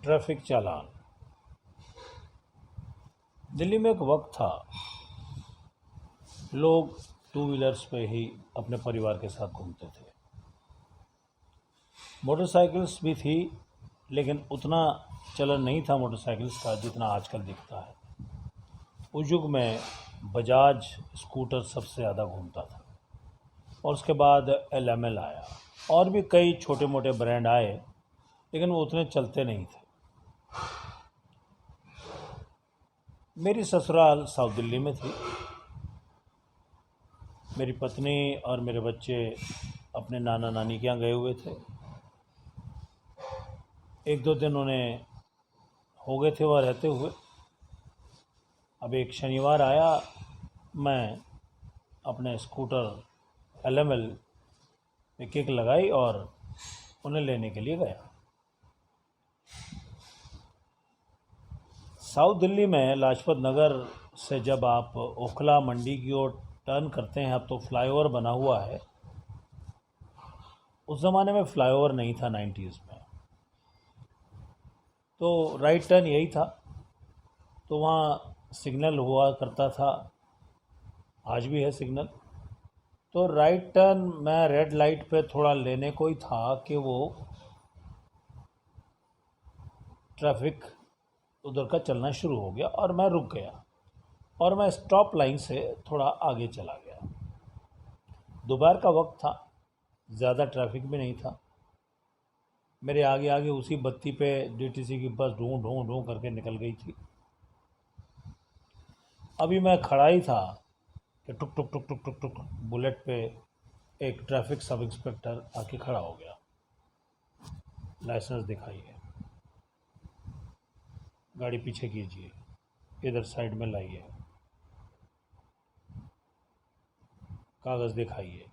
Traffic चालान। दिल्ली में एक वक्त था, लोग टू व्हीलर्स पे ही अपने परिवार के साथ घूमते थे। मोटरसाइकिल्स भी थी, लेकिन उतना चलन नहीं था मोटरसाइकिल्स का जितना आजकल दिखता है। उस युग में बजाज स्कूटर सबसे ज़्यादा घूमता था, और उसके बाद LML आया, और भी कई छोटे मोटे ब्रांड आए, लेकिन वो उतने चलते नहीं थे। मेरी ससुराल साउथ दिल्ली में थी। मेरी पत्नी और मेरे बच्चे अपने नाना नानी के यहाँ गए हुए थे। एक दो दिन उन्हें हो गए थे वहाँ रहते हुए। अब एक शनिवार आया, मैं अपने स्कूटर LML में किक लगाई और उन्हें लेने के लिए गया। साउथ दिल्ली में लाजपत नगर से जब आप ओखला मंडी की ओर टर्न करते हैं, अब तो फ्लाईओवर बना हुआ है। उस ज़माने में फ्लाईओवर नहीं था 90s में, तो राइट टर्न यही था। तो वहाँ सिग्नल हुआ करता था, आज भी है सिग्नल। तो राइट टर्न मैं रेड लाइट पे थोड़ा लेने को ही था कि वो ट्रैफिक उधर का चलना शुरू हो गया और मैं रुक गया, और मैं स्टॉप लाइन से थोड़ा आगे चला गया। दोपहर का वक्त था, ज़्यादा ट्रैफिक भी नहीं था। मेरे आगे आगे उसी बत्ती पे DTC की बस ढूँ ढूँ ढूँ करके निकल गई थी। अभी मैं खड़ा ही था कि टुक टुक टुक टुक टुक टुक बुलेट पे एक ट्रैफिक सब इंस्पेक्टर आके खड़ा हो गया। लाइसेंस दिखाइए, गाड़ी पीछे कीजिए, इधर साइड में लाइए, कागज़ दिखाइए,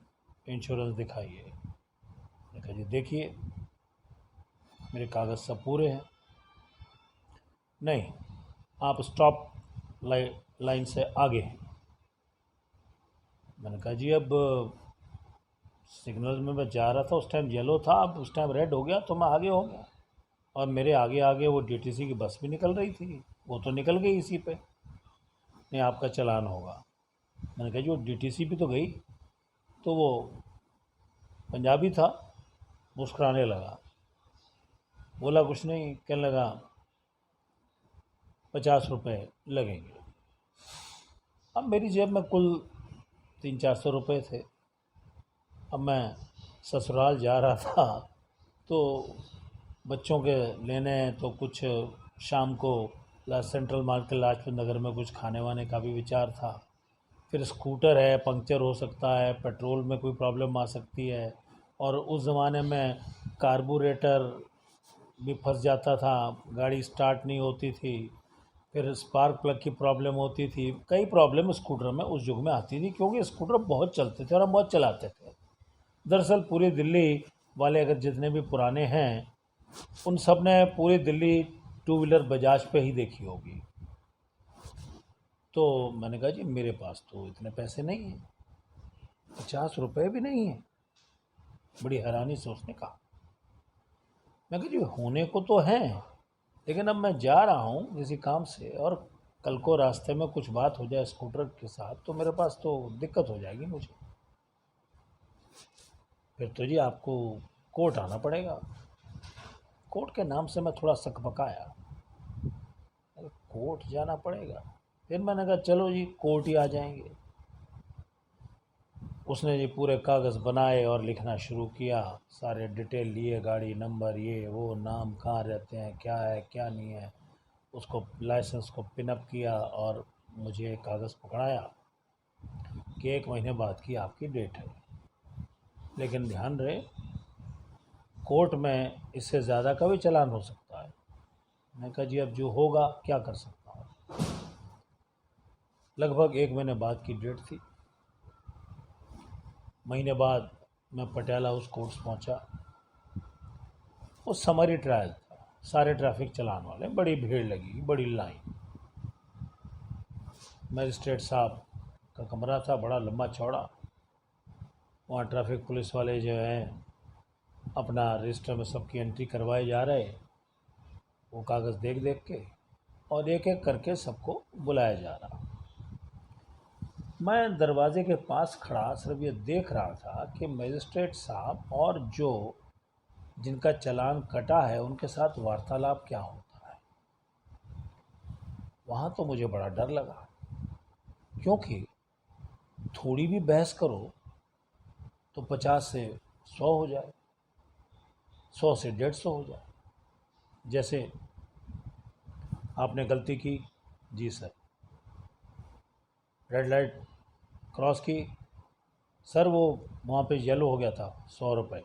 इंश्योरेंस दिखाइए। मैंने कहा जी देखिए, मेरे कागज़ सब पूरे हैं। नहीं, आप स्टॉप लाइन से आगे हैं। मैंने कहा जी अब सिग्नल में मैं जा रहा था, उस टाइम येलो था, अब उस टाइम रेड हो गया तो मैं आगे हो गया, और मेरे आगे आगे वो DTC की बस भी निकल रही थी, वो तो निकल गई इसी पे। नहीं, आपका चालान होगा। मैंने कहा जी वो DTC भी तो गई। तो वो पंजाबी था, मुस्कुराने लगा, बोला कुछ नहीं, कहने लगा 50 रुपये लगेंगे। अब मेरी जेब में कुल 300-400 रुपये थे। अब मैं ससुराल जा रहा था, तो बच्चों के लेने, तो कुछ शाम को सेंट्रल मार्केट लाजपत नगर में कुछ खाने वाने का भी विचार था। फिर स्कूटर है, पंक्चर हो सकता है, पेट्रोल में कोई प्रॉब्लम आ सकती है, और उस ज़माने में कार्बोरेटर भी फंस जाता था, गाड़ी स्टार्ट नहीं होती थी, फिर स्पार्क प्लग की प्रॉब्लम होती थी। कई प्रॉब्लम स्कूटर में उस युग में आती थी, क्योंकि स्कूटर बहुत चलते थे और हम बहुत चलाते थे। दरअसल पूरी दिल्ली वाले अगर जितने भी पुराने हैं, उन सब ने पूरी दिल्ली टू व्हीलर बजाज पे ही देखी होगी। तो मैंने कहा जी मेरे पास तो इतने पैसे नहीं हैं, 50 रुपये भी नहीं हैं। बड़ी हैरानी से उसने कहा। मैं कहा जी होने को तो हैं, लेकिन अब मैं जा रहा हूँ किसी काम से, और कल को रास्ते में कुछ बात हो जाए स्कूटर के साथ तो मेरे पास तो दिक्कत हो जाएगी मुझे, फिर तो जी आपको कोर्ट आना पड़ेगा। कोर्ट के नाम से मैं थोड़ा सकपकाया, अरे कोर्ट जाना पड़ेगा। फिर मैंने कहा चलो जी कोर्ट ही आ जाएंगे। उसने जी पूरे कागज़ बनाए और लिखना शुरू किया, सारे डिटेल लिए, गाड़ी नंबर, ये वो, नाम, कहाँ रहते हैं, क्या है क्या नहीं है। उसको लाइसेंस को पिनअप किया और मुझे कागज़ पकड़ाया कि 1 महीने बाद की आपकी डेट है, लेकिन ध्यान रहे कोर्ट में इससे ज़्यादा का भी चालान हो सकता है। मैंने कहा जी अब जो होगा क्या कर सकता हूँ। लगभग 1 महीने बाद की डेट थी। महीने बाद मैं पटियाला हाउस कोर्ट्स पहुँचा। वो समरी ट्रायल था, सारे ट्रैफिक चलान वाले, बड़ी भीड़ लगी, बड़ी लाइन। मजिस्ट्रेट साहब का कमरा था, बड़ा लंबा चौड़ा। वहाँ ट्रैफिक पुलिस वाले जो हैं अपना रजिस्टर में सबकी एंट्री करवाए जा रहे। वो कागज़ देख देख के और एक एक करके सबको बुलाया जा रहा। मैं दरवाजे के पास खड़ा सिर्फ ये देख रहा था कि मजिस्ट्रेट साहब और जो जिनका चालान कटा है उनके साथ वार्तालाप क्या होता है। वहाँ तो मुझे बड़ा डर लगा, क्योंकि थोड़ी भी बहस करो तो 50 से 100 हो जाए, 100 से 150 हो जाए। जैसे आपने गलती की, जी सर। रेड लाइट क्रॉस की, सर वो वहाँ पे येलो हो गया था, 100 रुपये।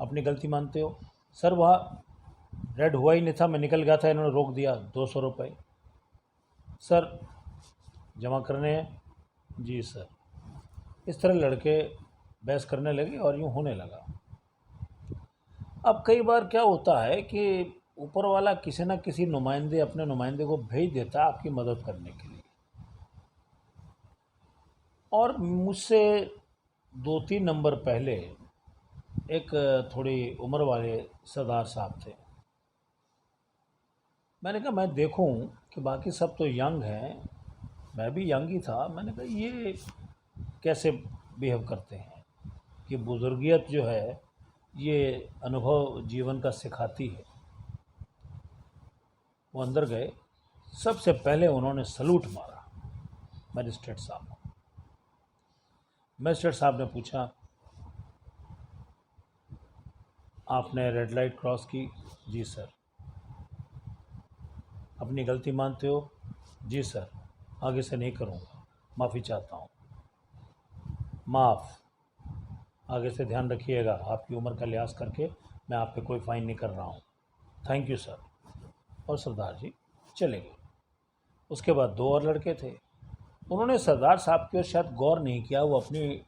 अपनी गलती मानते हो, सर वहाँ रेड हुआ ही नहीं था, मैं निकल गया था, इन्होंने रोक दिया, 200 रुपये। सर जमा करने हैं, जी सर। इस तरह लड़के बहस करने लगे और यूँ होने लगा। अब कई बार क्या होता है कि ऊपर वाला किसी न किसी नुमाइंदे अपने नुमाइंदे को भेज देता है आपकी मदद करने के लिए। और मुझसे 2-3 नंबर पहले एक थोड़ी उम्र वाले सरदार साहब थे। मैंने कहा मैं देखूं कि बाकी सब तो यंग हैं, मैं भी यंग ही था। मैंने कहा ये कैसे बिहेव करते हैं कि बुजुर्गियत जो है ये अनुभव जीवन का सिखाती है। वो अंदर गए, सबसे पहले उन्होंने सलूट मारा मजिस्ट्रेट साहब को। मजिस्ट्रेट साहब ने पूछा, आपने रेड लाइट क्रॉस की, जी सर। अपनी गलती मानते हो, जी सर। आगे से नहीं करूँगा, माफ़ी चाहता हूँ, माफ़। आगे से ध्यान रखिएगा, आपकी उम्र का लिहाज करके मैं आप पे कोई फ़ाइन नहीं कर रहा हूँ, थैंक यू सर। और सरदार जी चले गए। उसके बाद 2 और लड़के थे, उन्होंने सरदार साहब की ओर शायद गौर नहीं किया, वो अपनी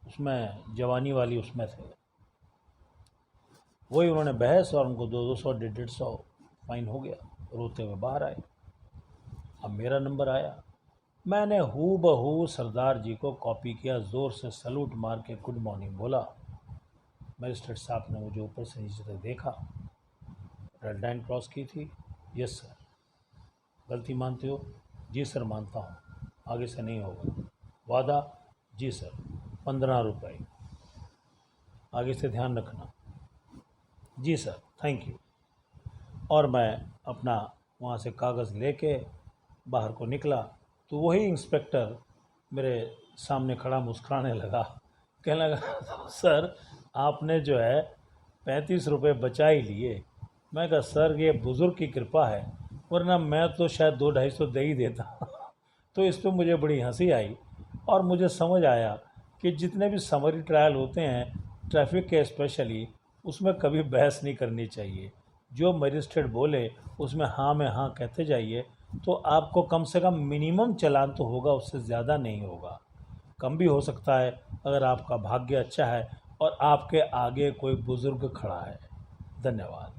उसमें जवानी वाली उसमें थे। वही उन्होंने बहस और उनको 200 150 फाइन हो गया, रोते हुए बाहर आए। अब मेरा नंबर आया, मैंने हूबहू सरदार जी को कॉपी किया, ज़ोर से सलूट मार के गुड मॉर्निंग बोला। मजिस्ट्रेट साहब ने मुझे ऊपर से नीचे तक देखा। रेड लाइन क्रॉस की थी, यस सर। गलती मानते हो, जी सर मानता हूँ, आगे से नहीं होगा, वादा, जी सर। 15 रुपये, आगे से ध्यान रखना, जी सर थैंक यू। और मैं अपना वहाँ से कागज़ लेके बाहर को निकला तो वही इंस्पेक्टर मेरे सामने खड़ा मुस्कुराने लगा, कहने लगा सर आपने जो है 35 रुपये बचा ही लिए। मैं कहा सर ये बुज़ुर्ग की कृपा है, वरना मैं तो शायद 200-250 दे ही देता। तो इस पर मुझे बड़ी हंसी आई और मुझे समझ आया कि जितने भी समरी ट्रायल होते हैं ट्रैफिक के स्पेशली, उसमें कभी बहस नहीं करनी चाहिए। जो मजिस्ट्रेट बोले उसमें हाँ में हाँ कहते जाइए, तो आपको कम से कम मिनिमम चालान तो होगा, उससे ज़्यादा नहीं होगा। कम भी हो सकता है अगर आपका भाग्य अच्छा है और आपके आगे कोई बुज़ुर्ग खड़ा है। धन्यवाद।